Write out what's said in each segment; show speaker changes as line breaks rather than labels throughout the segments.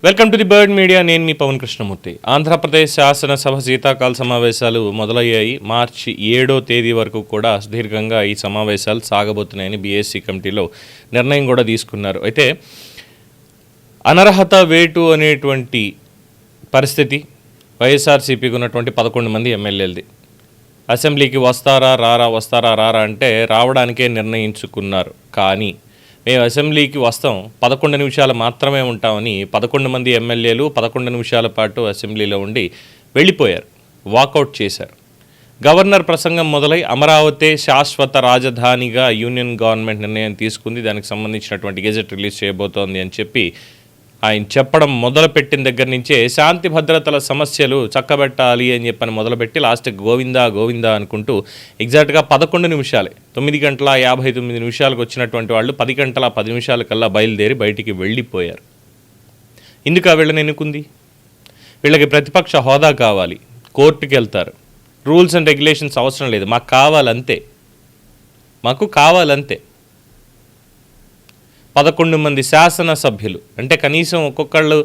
Welcome to the bird media. నేను మీ పవన్ కృష్ణమూర్తి. ఆంధ్రప్రదేశ్ శాసనసభ శీతాకాల సమావేశాలు మొదలయ్యాయి. మార్చి 7వ తేదీ వరకు కూడా సుదీర్ఘంగా ఈ సమావేశాలు సాగబోతున్నాయని బీఎస్సీ కమిటీలో నిర్ణయం కూడా తీసుకున్నారు. అయితే అనర్హత వేటు అనేటువంటి పరిస్థితి వైఎస్ఆర్సీపీకి ఉన్నటువంటి 11 మంది ఎమ్మెల్యేలది. అసెంబ్లీకి వస్తారా రారా అంటే రావడానికే నిర్ణయించుకున్నారు. కానీ మేము అసెంబ్లీకి వస్తాం, 11 నిమిషాలు మాత్రమే ఉంటామని 11 మంది ఎమ్మెల్యేలు 11 నిమిషాల పాటు అసెంబ్లీలో ఉండి వెళ్ళిపోయారు, వాకౌట్ చేశారు. గవర్నర్ ప్రసంగం మొదలై అమరావతి శాశ్వత రాజధానిగా యూనియన్ గవర్నమెంట్ నిర్ణయం తీసుకుంది, దానికి సంబంధించినటువంటి గెజెట్ రిలీజ్ చేయబోతోంది అని చెప్పి ఆయన చెప్పడం మొదలుపెట్టిన దగ్గర నుంచే శాంతి భద్రతల సమస్యలు చక్కబెట్టాలి అని చెప్పని మొదలుపెట్టి లాస్ట్కి గోవిందా అనుకుంటూ ఎగ్జాక్ట్గా 11 నిమిషాలే 9 గంటల 59 నిమిషాలకు వచ్చినటువంటి వాళ్ళు 10 గంటల 10 నిమిషాలకల్లా బయలుదేరి బయటికి వెళ్ళిపోయారు. ఎందుకు వీళ్ళని ఎన్నుకుంది? వీళ్ళకి ప్రతిపక్ష హోదా కావాలి, కోర్టుకి వెళ్తారు, రూల్స్ అండ్ రెగ్యులేషన్స్ అవసరం లేదు, మాకు కావాలంతే. 11 మంది శాసనసభ్యులు అంటే కనీసం ఒక్కొక్కళ్ళు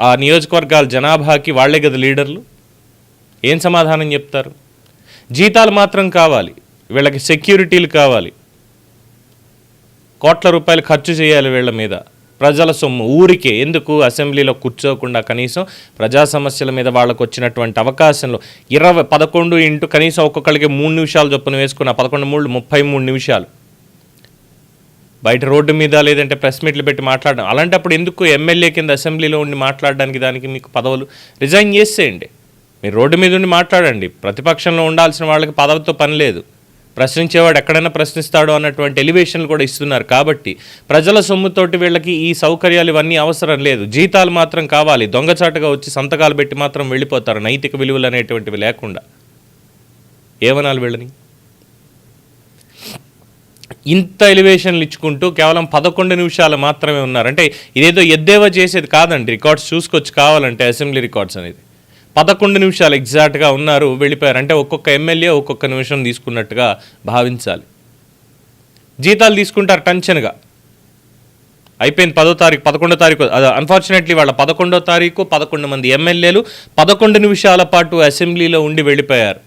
ఆ నియోజకవర్గాల జనాభాకి వాళ్లే కదా లీడర్లు. ఏం సమాధానం చెప్తారు? జీతాలు మాత్రం కావాలి, వీళ్ళకి సెక్యూరిటీలు కావాలి, కోట్ల రూపాయలు ఖర్చు చేయాలి వీళ్ళ మీద, ప్రజల సొమ్ము ఊరికే ఎందుకు అసెంబ్లీలో కూర్చోకుండా కనీసం ప్రజా సమస్యల మీద వాళ్ళకు వచ్చినటువంటి అవకాశంలో 11 ఇంటూ కనీసం ఒక్కొక్కరికి 3 నిమిషాలు చొప్పున వేసుకున్న 11 3 33 నిమిషాలు బయట రోడ్డు మీద లేదంటే ప్రెస్ మీట్లు పెట్టి మాట్లాడడం. అలాంటప్పుడు ఎందుకు ఎమ్మెల్యే కింద అసెంబ్లీలో ఉండి మాట్లాడడానికి దానికి మీకు పదవులు రిజైన్ చేసేయండి. మీరు రోడ్డు మీద ఉండి మాట్లాడండి. ప్రతిపక్షంలో ఉండాల్సిన వాళ్ళకి పదవితో పని లేదు, ప్రశ్నించేవాడు ఎక్కడైనా ప్రశ్నిస్తాడో అన్నటువంటి ఎలివేషన్లు కూడా ఇస్తున్నారు. కాబట్టి ప్రజల సొమ్ముతోటి వీళ్ళకి ఈ సౌకర్యాలు ఇవన్నీ అవసరం లేదు, జీతాలు మాత్రం కావాలి, దొంగచాటుగా వచ్చి సంతకాలు పెట్టి మాత్రం వెళ్ళిపోతారు, నైతిక విలువలు అనేటువంటివి లేకుండా. ఏమనాలి వీళ్ళని? ఇంత ఎలివేషన్లు ఇచ్చుకుంటూ కేవలం 11 నిమిషాలు మాత్రమే ఉన్నారు. అంటే ఇదేదో ఎద్దేవా చేసేది కాదండి, రికార్డ్స్ చూసుకొచ్చి కావాలంటే అసెంబ్లీ రికార్డ్స్ అనేది 11 నిమిషాలు ఎగ్జాక్ట్గా ఉన్నారు, వెళ్ళిపోయారు. అంటే ఒక్కొక్క ఎమ్మెల్యే ఒక్కొక్క నిమిషం తీసుకున్నట్టుగా భావించాలి. జీతాలు తీసుకుంటారు టెన్షన్గా. అయిపోయింది 10వ తారీఖు 11వ తారీఖు. అన్ఫార్చునేట్లీ వాళ్ళ 11వ తారీఖు 11 మంది ఎమ్మెల్యేలు 11 నిమిషాల పాటు అసెంబ్లీలో ఉండి వెళ్ళిపోయారు.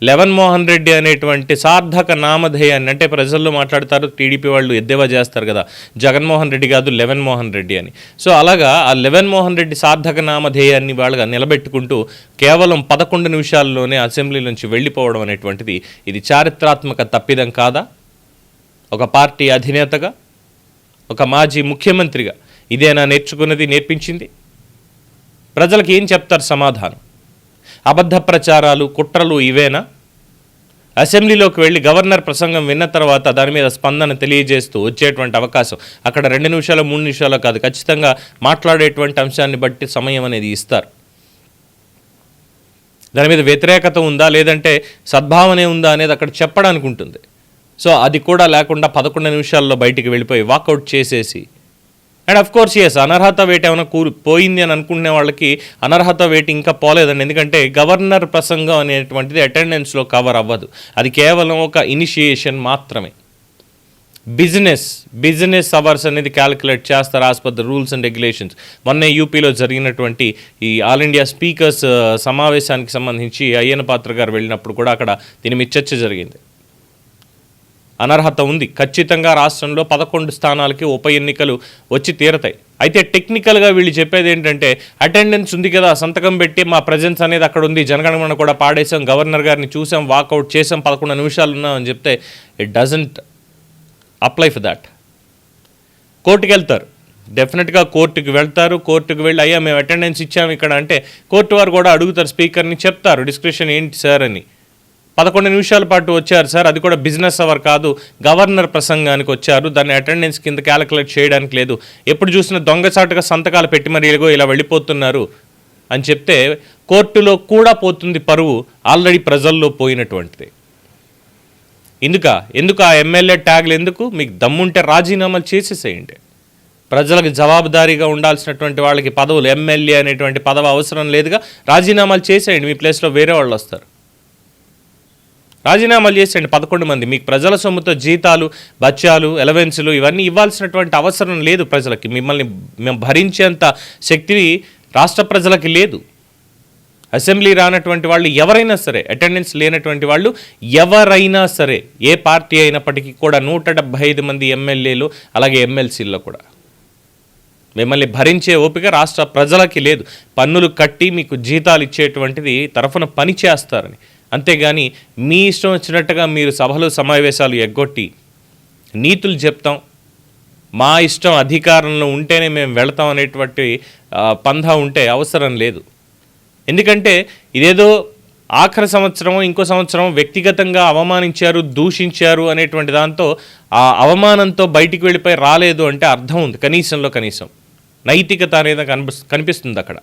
లెవెన్ మోహన్ రెడ్డి అనేటువంటి సార్థక నామధేయాన్ని, అంటే ప్రజల్లో మాట్లాడతారు, టీడీపీ వాళ్ళు ఎద్దేవా చేస్తారు కదా, జగన్మోహన్ రెడ్డి కాదు లెవెన్ మోహన్ రెడ్డి అని. సో అలాగా ఆ లెవెన్ మోహన్ రెడ్డి సార్థక నామధేయాన్ని వాళ్ళగా నిలబెట్టుకుంటూ కేవలం 11 నిమిషాల్లోనే అసెంబ్లీ నుంచి వెళ్ళిపోవడం అనేటువంటిది ఇది చారిత్రాత్మక తప్పిదం కాదా? ఒక పార్టీ అధినేతగా, ఒక మాజీ ముఖ్యమంత్రిగా ఇదేనా నేర్పించింది? ప్రజలకు ఏం చెప్తారు సమాధానం? అబద్ధ ప్రచారాలు, కుట్రలు ఇవేనా? అసెంబ్లీలోకి వెళ్ళి గవర్నర్ ప్రసంగం విన్న తర్వాత దాని మీద స్పందన తెలియజేస్తూ వచ్చేటువంటి అవకాశం అక్కడ 2 నిమిషాలు 3 నిమిషాలు కాదు, ఖచ్చితంగా మాట్లాడేటువంటి అంశాన్ని బట్టి సమయం అనేది ఇస్తారు. దాని మీద వ్యతిరేకత ఉందా లేదంటే సద్భావనే ఉందా అనేది అక్కడ చెప్పడానికి ఉంటుంది. సో అది కూడా లేకుండా 11 నిమిషాల్లో బయటికి వెళ్ళిపోయి వాకౌట్ చేసేసి, అండ్ అఫ్ కోర్స్ ఎస్, అనర్హత వేటు ఏమైనా పోయింది అని అనుకునే వాళ్ళకి అనర్హత వేటు ఇంకా పోలేదండి. ఎందుకంటే గవర్నర్ ప్రసంగం అనేటువంటిది అటెండెన్స్లో కవర్ అవ్వదు, అది కేవలం ఒక ఇనిషియేషన్ మాత్రమే. బిజినెస్ అవర్స్ అనేది క్యాలిక్యులేట్ చేస్తారు as per the rules and regulations. మొన్నే యూపీలో జరిగినటువంటి ఈ ఆల్ ఇండియా స్పీకర్స్ సమావేశానికి సంబంధించి అయ్యన్న పాత్ర గారు వెళ్ళినప్పుడు కూడా అక్కడ దీని మీద చర్చ జరిగింది. అనర్హత ఉంది, ఖచ్చితంగా రాష్ట్రంలో 11 స్థానాలకి ఉప ఎన్నికలు వచ్చి తీరతాయి. అయితే టెక్నికల్గా వీళ్ళు చెప్పేది ఏంటంటే అటెండెన్స్ ఉంది కదా, సంతకం పెట్టి మా ప్రజెన్స్ అనేది అక్కడ ఉంది, జనగణమన కూడా పాడేసాం, గవర్నర్ గారిని చూసాం, వాకౌట్ చేసాం, 11 నిమిషాలు ఉన్నామని చెప్తే it doesn't apply for that. కోర్టుకి వెళ్తారు, డెఫినెట్గా కోర్టుకి వెళ్తారు. కోర్టుకు వెళ్ళి అయ్యా మేము అటెండెన్స్ ఇచ్చాము ఇక్కడ అంటే కోర్టు వారు కూడా అడుగుతారు, స్పీకర్ని చెప్తారు డిస్క్రిప్షన్ ఏంటి సార్ అని. 11 నిమిషాల పాటు వచ్చారు సార్, అది కూడా బిజినెస్ అవర్ కాదు, గవర్నర్ ప్రసంగానికి వచ్చారు, దాన్ని అటెండెన్స్ కింద క్యాలిక్యులేట్ చేయడానికి లేదు, ఎప్పుడు చూసినా దొంగచాటుగా సంతకాలు పెట్టి మరి ఇలా వెళ్ళిపోతున్నారు అని చెప్తే కోర్టులో కూడా పోతుంది పరువు, ఆల్రెడీ ప్రజల్లో పోయినటువంటిది. ఎందుకు ఆ ఎమ్మెల్యే ట్యాగ్లు ఎందుకు? మీకు దమ్ముంటే రాజీనామాలు చేసేసేయండి. ప్రజలకు జవాబుదారీగా ఉండాల్సినటువంటి వాళ్ళకి పదవులు, ఎమ్మెల్యే అనేటువంటి పదవి అవసరం లేదుగా, రాజీనామాలు చేసేయండి, మీ ప్లేస్లో వేరే వాళ్ళు వస్తారు. రాజీనామాలు చేసేయండి 11 మంది. మీకు ప్రజల సొమ్ముతో జీతాలు, బత్యాలు, ఎలవెన్సులు ఇవన్నీ ఇవ్వాల్సినటువంటి అవసరం లేదు ప్రజలకి. మిమ్మల్ని మేము భరించేంత శక్తి రాష్ట్ర ప్రజలకి లేదు. అసెంబ్లీ రానటువంటి వాళ్ళు ఎవరైనా సరే, అటెండెన్స్ లేనటువంటి వాళ్ళు ఎవరైనా సరే, ఏ పార్టీ అయినప్పటికీ కూడా 175 మంది ఎమ్మెల్యేలు అలాగే ఎమ్మెల్సీల్లో కూడా మిమ్మల్ని భరించే ఓపిక రాష్ట్ర ప్రజలకి లేదు. పన్నులు కట్టి మీకు జీతాలు ఇచ్చేటువంటిది తరఫున పని చేస్తారని, అంతేగాని మీ ఇష్టం వచ్చినట్టుగా మీరు సభలు సమావేశాలు ఎగ్గొట్టి నీతులు చెప్తాం, మా ఇష్టం అధికారంలో ఉంటేనే మేము వెళతాం అనేటువంటి పంధా ఉంటే అవసరం లేదు. ఎందుకంటే ఇదేదో ఆఖరి సంవత్సరం ఇంకో సంవత్సరం వ్యక్తిగతంగా అవమానించారు, దూషించారు అనేటువంటి దాంతో ఆ అవమానంతో బయటికి వెళ్ళిపోయి రాలేదు అంటే అర్థం ఉంది. కనీసం నైతికత అనేది కనిపిస్తుంది అక్కడ.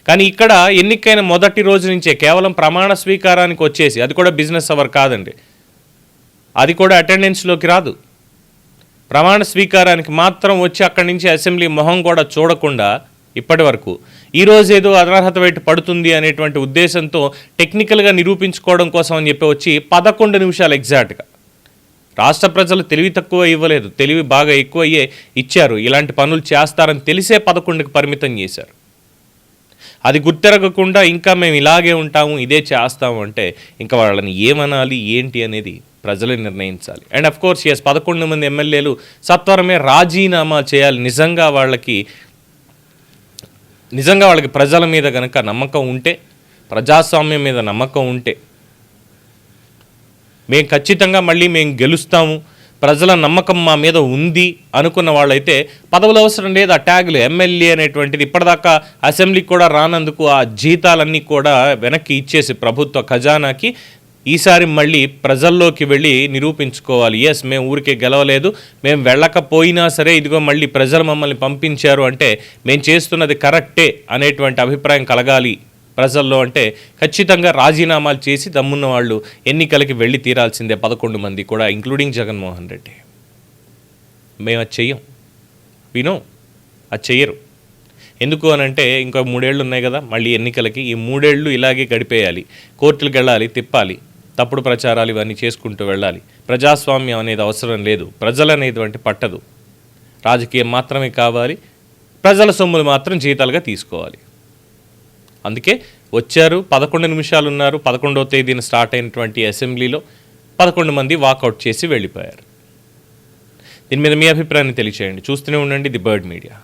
కానీ ఇక్కడ ఎన్నికైన మొదటి రోజు నుంచే కేవలం ప్రమాణ స్వీకారానికి వచ్చేసి, అది కూడా బిజినెస్ అవర్ కాదండి, అది కూడా అటెండెన్స్లోకి రాదు. ప్రమాణ స్వీకారానికి మాత్రం వచ్చి అక్కడి నుంచి అసెంబ్లీ మొహం కూడా చూడకుండా ఇప్పటి వరకు ఈరోజు ఏదో అనర్హత వేటు పడుతుంది అనేటువంటి ఉద్దేశంతో టెక్నికల్గా నిరూపించుకోవడం కోసం అని చెప్పి వచ్చి 11 నిమిషాలు ఎగ్జాక్ట్గా. రాష్ట్ర ప్రజలు తెలివి తక్కువ ఇవ్వలేదు, తెలివి బాగా ఎక్కువ అయ్యే ఇచ్చారు. ఇలాంటి పనులు చేస్తారని తెలిసే 11కి పరిమితం చేశారు. అది గుర్తెరగకుండా ఇంకా మేము ఇలాగే ఉంటాము, ఇదే చేస్తాము అంటే ఇంకా వాళ్ళని ఏమనాలి ఏంటి అనేది ప్రజలే నిర్ణయించాలి. అండ్ అఫ్ కోర్స్ 11 మంది ఎమ్మెల్యేలు సత్వరమే రాజీనామా చేయాలి. నిజంగా వాళ్ళకి ప్రజల మీద కనుక నమ్మకం ఉంటే, ప్రజాస్వామ్యం మీద నమ్మకం ఉంటే, మేము ఖచ్చితంగా మళ్ళీ మేము గెలుస్తాము, ప్రజల నమ్మకం మా మీద ఉంది అనుకున్న వాళ్ళైతే పదవులు అవసరం లేదు. ఆ ట్యాగులు ఎమ్మెల్యే అనేటువంటిది ఇప్పటిదాకా అసెంబ్లీకి కూడా రానందుకు ఆ జీతాలన్నీ కూడా వెనక్కి ఇచ్చేసి ప్రభుత్వ ఖజానాకి ఈసారి మళ్ళీ ప్రజల్లోకి వెళ్ళి నిరూపించుకోవాలి. ఎస్, మేము ఊరికే గెలవలేదు, మేము వెళ్ళకపోయినా సరే ఇదిగో మళ్ళీ ప్రజలు మమ్మల్ని పంపించారు అంటే మేము చేస్తున్నది కరెక్టే అనేటువంటి అభిప్రాయం కలగాలి ప్రజల్లో. అంటే ఖచ్చితంగా రాజీనామాలు చేసి దమ్మున్న వాళ్ళు ఎన్నికలకి వెళ్ళి తీరాల్సిందే 11 మంది కూడా, ఇంక్లూడింగ్ జగన్మోహన్ రెడ్డి. మేము అది చెయ్యం, వినో అది చెయ్యరు. ఎందుకు అనంటే ఇంకో 3 ఏళ్ళు ఉన్నాయి కదా మళ్ళీ ఎన్నికలకి. ఈ 3 ఏళ్ళు ఇలాగే గడిపేయాలి, కోర్టులకు వెళ్ళాలి, తిప్పాలి, తప్పుడు ప్రచారాలు ఇవన్నీ చేసుకుంటూ వెళ్ళాలి. ప్రజాస్వామ్యం అనేది అవసరం లేదు, ప్రజలు అనేటువంటి పట్టదు. రాజకీయం మాత్రమే కావాలి, ప్రజల సొమ్ములు మాత్రం జీతాలుగా తీసుకోవాలి. అందుకే వచ్చారు, 11 నిమిషాలు ఉన్నారు. 11వ తేదీన స్టార్ట్ అయినటువంటి అసెంబ్లీలో 11 మంది వాకౌట్ చేసి వెళ్ళిపోయారు. దీని మీద మీ అభిప్రాయాన్ని తెలియచేయండి. చూస్తూనే ఉండండి ది బర్డ్ మీడియా.